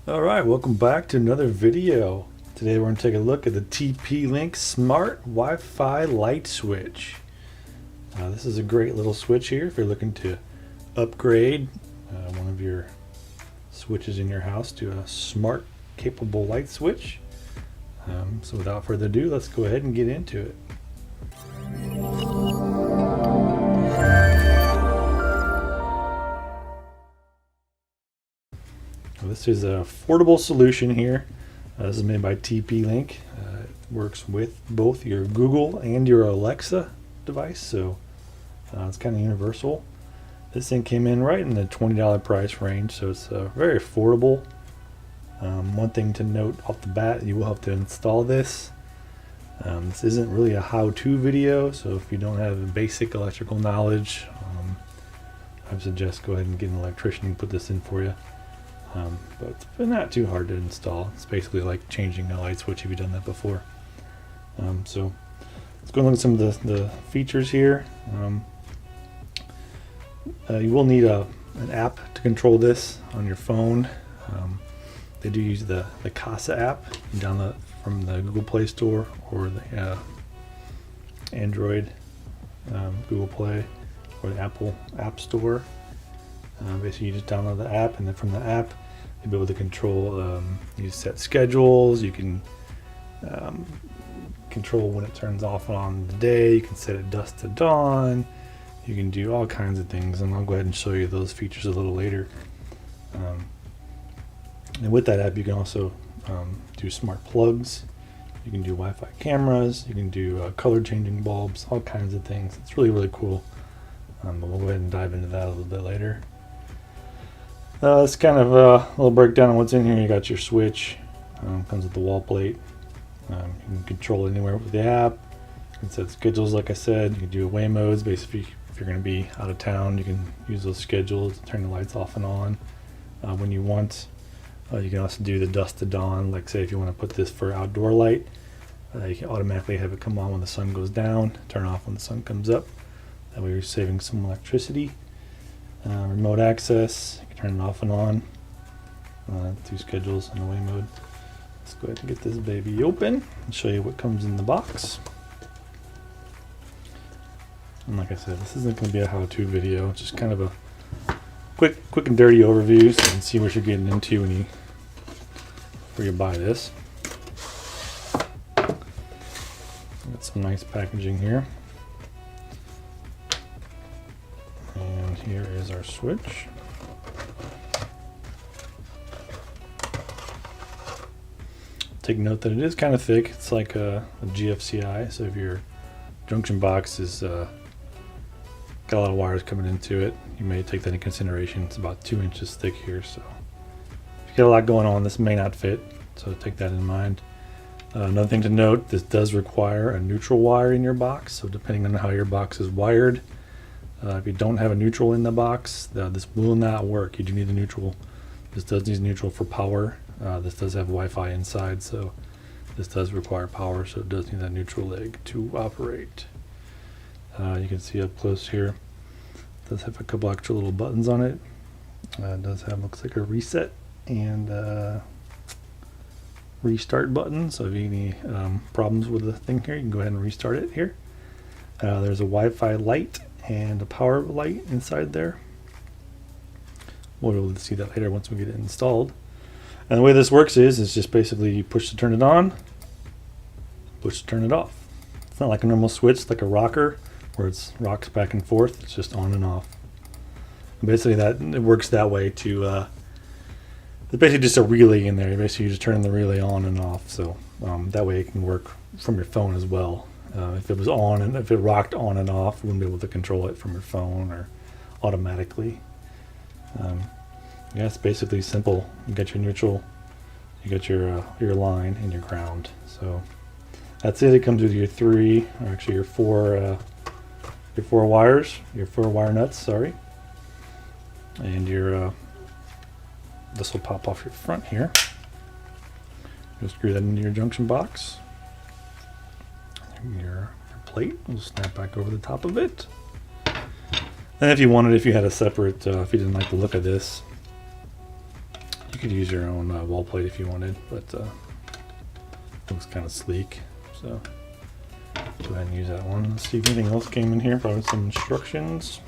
Alright, welcome back to another video. Today we're going to take a look at the TP-Link Smart Wi-Fi Light Switch. This is a great little switch here if you're looking to upgrade one of your switches in your house to a smart capable light switch. So without further ado, let's go ahead and get into it. This is an affordable solution here. This is made by TP-Link. It works with both your Google and your Alexa device, so it's kind of universal. This thing came in right in the $20 price range, so it's very affordable. One thing to note off the bat, you will have to install this. This isn't really a how-to video, so if you don't have basic electrical knowledge, I would suggest go ahead and get an electrician and put this in for you. But it's not too hard to install. It's basically like changing a light switch if you've done that before. So let's go look at some of the features here. You will need an app to control this on your phone. They do use the Kasa app. You can download it from the Google Play Store or the Android Google Play or the Apple App Store. Basically, you just download the app, and then from the app, you'll be able to control. You set schedules. You can control when it turns off and on the day. You can set it dusk to dawn. You can do all kinds of things, and I'll go ahead and show you those features a little later. And with that app, you can also do smart plugs. You can do Wi-Fi cameras. You can do color changing bulbs. All kinds of things. It's really, really cool. But we'll go ahead and dive into that a little bit later. It's kind of a little breakdown on what's in here. You got your switch, comes with the wall plate. You can control it anywhere with the app. You can set schedules, like I said. You can do away modes. Basically, if you're going to be out of town, you can use those schedules to turn the lights off and on when you want. You can also do the dusk to dawn. Like say if you want to put this for outdoor light, you can automatically have it come on when the sun goes down, turn off when the sun comes up. That way you're saving some electricity. Remote access. Turn it off and on through schedules and away mode. Let's go ahead and get this baby open and show you what comes in the box. And like I said, this isn't going to be a how-to video, just kind of a quick and dirty overview so you can see what you're getting into when you buy this. Got some nice packaging here. And here is our switch. Take note that it is kind of thick. It's like a GFCI, so if your junction box is got a lot of wires coming into it, you may take that into consideration. It's about 2 inches thick here, so if you got a lot going on, this may not fit, so take that in mind. Another thing to note, this does require a neutral wire in your box, so depending on how your box is wired, if you don't have a neutral in the box, this will not work. You do need a neutral. This does need neutral for power. This does have Wi-Fi inside, so this does require power, so it does need that neutral leg to operate. You can see up close here, it does have a couple extra little buttons on it. It does have, looks like a reset and restart button, so if you have any problems with the thing here, you can go ahead and restart it here. There's a Wi-Fi light and a power light inside there. We'll be able to see that later once we get it installed. And the way this works is just basically you push to turn it on, push to turn it off. It's not like a normal switch, it's like a rocker where it rocks back and forth. It's just on and off. And basically it works that way to, it's basically just a relay in there. Basically you just turn the relay on and off. So that way it can work from your phone as well. If it was on and if it rocked on and off, you wouldn't be able to control it from your phone or automatically. Yeah, it's basically simple. You got your neutral, you got your line and your ground. So that's it. It comes with your your four wires, your 4 wire nuts. Sorry, and your this will pop off your front here. You'll screw that into your junction box. Your plate will snap back over the top of it. And if you wanted, if you had a separate, if you didn't like the look of this, could use your own wall plate if you wanted, but looks kind of sleek. So go ahead and use that one. Let's see if anything else came in here. Probably some instructions,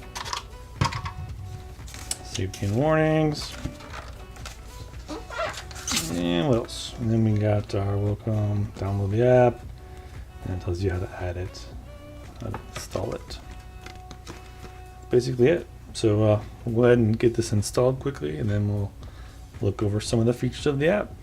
safety and warnings, and what else? And then we got our welcome, download the app, and it tells you how to add it, how to install it. Basically it. So we'll go ahead and get this installed quickly, and then we'll look over some of the features of the app.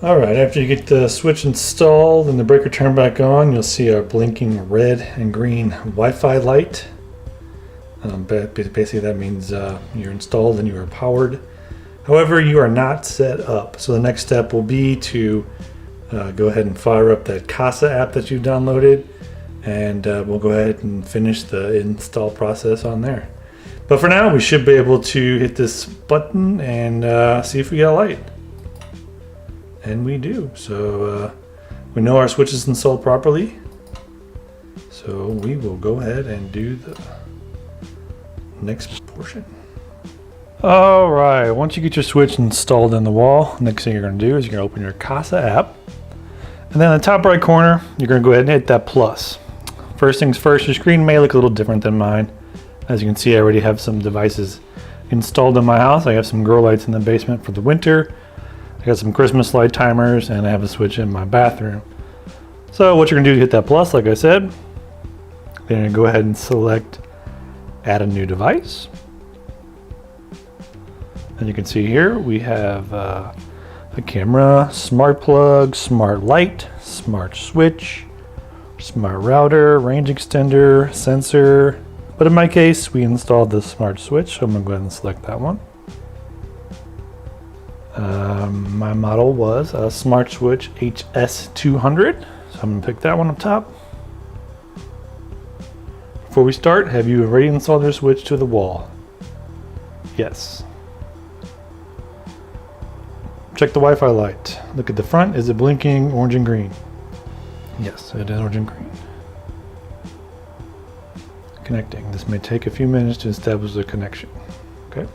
Alright, after you get the switch installed and the breaker turned back on, you'll see our blinking red and green Wi-Fi light. Basically that means you're installed and you are powered. However, you are not set up. So the next step will be to go ahead and fire up that Kasa app that you've downloaded, and we'll go ahead and finish the install process on there. But for now, we should be able to hit this button and see if we get a light. And we do. So we know our switch is installed properly. So we will go ahead and do the next portion. All right, once you get your switch installed in the wall, next thing you're going to do is you're going to open your Kasa app. And then in the top right corner, you're going to go ahead and hit that plus. First things first, your screen may look a little different than mine. As you can see, I already have some devices installed in my house. I have some grow lights in the basement for the winter. I got some Christmas light timers, and I have a switch in my bathroom. So what you're going to do is hit that plus, like I said. Then you're going to go ahead and select Add a New Device. And you can see here we have a camera, smart plug, smart light, smart switch, smart router, range extender, sensor. But in my case, we installed the smart switch, so I'm going to go ahead and select that one. My model was a Smart Switch HS200, so I'm going to pick that one up top. Before we start, have you already installed your switch to the wall? Yes. Check the Wi-Fi light. Look at the front. Is it blinking orange and green? Yes, it is orange and green. Connecting. This may take a few minutes to establish the connection. Okay.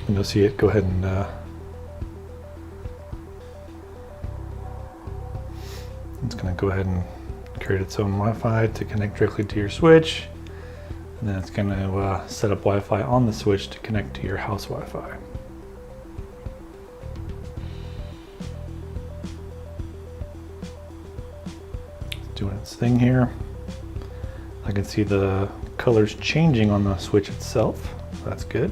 And you'll see it go ahead and it's going to go ahead and create its own Wi-Fi to connect directly to your switch, and then it's going to set up Wi-Fi on the switch to connect to your house Wi-Fi. It's doing its thing here. I can see the colors changing on the switch itself, so that's good.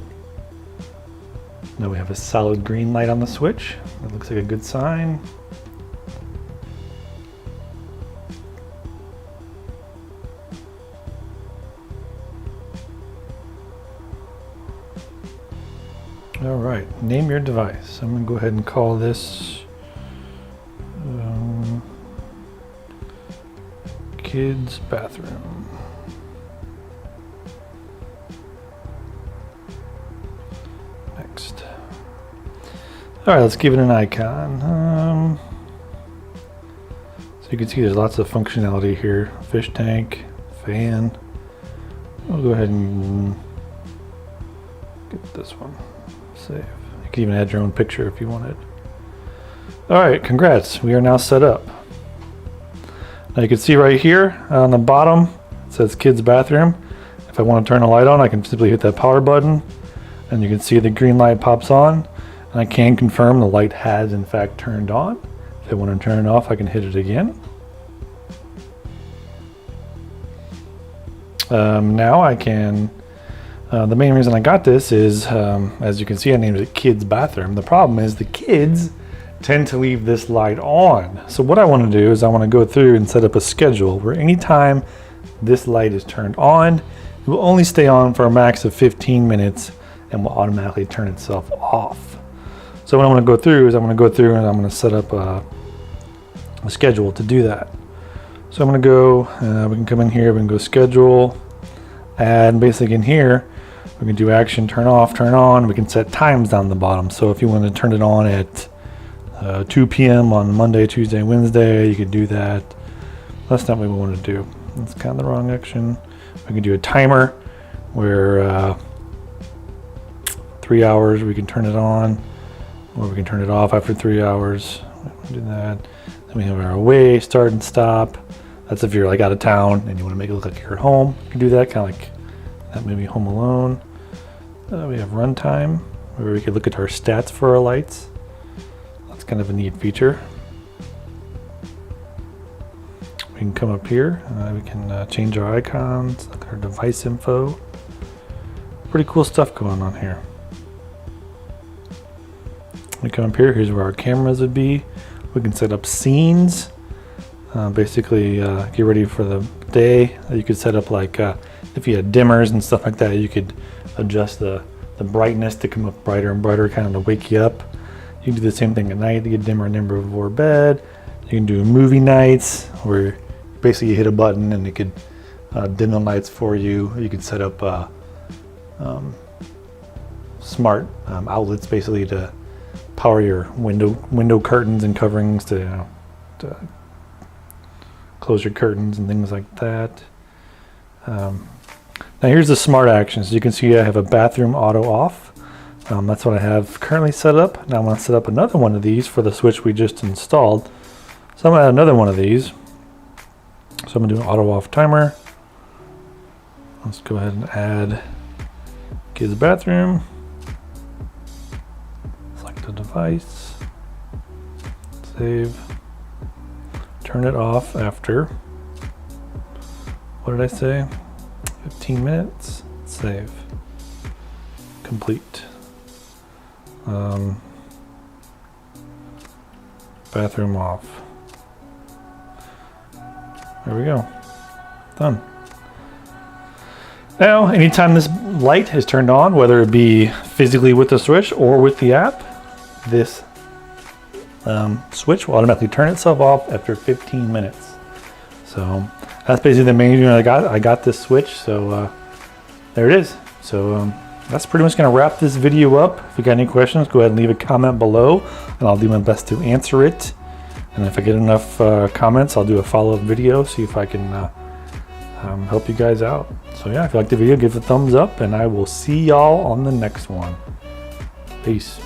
Now we have a solid green light on the switch. That looks like a good sign. All right, name your device. I'm gonna go ahead and call this kids bathroom. Next. All right, let's give it an icon. So you can see there's lots of functionality here. Fish tank, fan. I'll go ahead and get this one. Save. You can even add your own picture if you wanted. All right, congrats. We are now set up. Now you can see right here on the bottom, it says kids bathroom. If I want to turn a light on, I can simply hit that power button, and you can see the green light pops on. And I can confirm the light has in fact turned on. If I want to turn it off, I can hit it again. Now I can, the main reason I got this is, as you can see, I named it kids bathroom. The problem is the kids tend to leave this light on. So what I want to do is I want to go through and set up a schedule where anytime this light is turned on, it will only stay on for a max of 15 minutes and will automatically turn itself off. So what I want to go through is I'm going to go through and I'm going to set up a schedule to do that. So I'm going to go, we can come in here, we can go schedule, and basically in here, we can do action, turn off, turn on. We can set times down the bottom. So if you want to turn it on at 2 p.m. on Monday, Tuesday, Wednesday, you could do that. That's not what we want to do. That's kind of the wrong action. We can do a timer where 3 hours we can turn it on, or we can turn it off after 3 hours. Do that. Then we have our away, start and stop. That's if you're like out of town and you want to make it look like you're at home. You can do that, kind of like that movie Home Alone. We have runtime, where we can look at our stats for our lights. That's kind of a neat feature. We can come up here. We can change our icons, look at our device info. Pretty cool stuff going on here. We come up here, here's where our cameras would be. We can set up scenes, basically get ready for the day. You could set up like, if you had dimmers and stuff like that, you could adjust the brightness to come up brighter and brighter, kind of to wake you up. You can do the same thing at night to get dimmer and dimmer before bed. You can do movie nights where basically you hit a button and it could dim the lights for you. You could set up smart outlets basically to power your window curtains and coverings to close your curtains and things like that. Now here's the smart actions. You can see I have a bathroom auto off. That's what I have currently set up. Now I'm going to set up another one of these for the switch we just installed. So I'm going to add another one of these. So I'm going to do an auto off timer. Let's go ahead and add kids bathroom. Select the device. Save. Turn it off after, what did I say? 15 minutes. Save. Complete. Bathroom off. There we go. Done. Now, anytime this light is turned on, whether it be physically with the switch or with the app, this switch will automatically turn itself off after 15 minutes. So that's basically the main reason I got this switch. So there it is. So that's pretty much going to wrap this video up. If you got any questions, go ahead and leave a comment below, and I'll do my best to answer it. And if I get enough comments, I'll do a follow-up video, see if I can help you guys out. So yeah, if you liked the video, give it a thumbs up, and I will see y'all on the next one. Peace.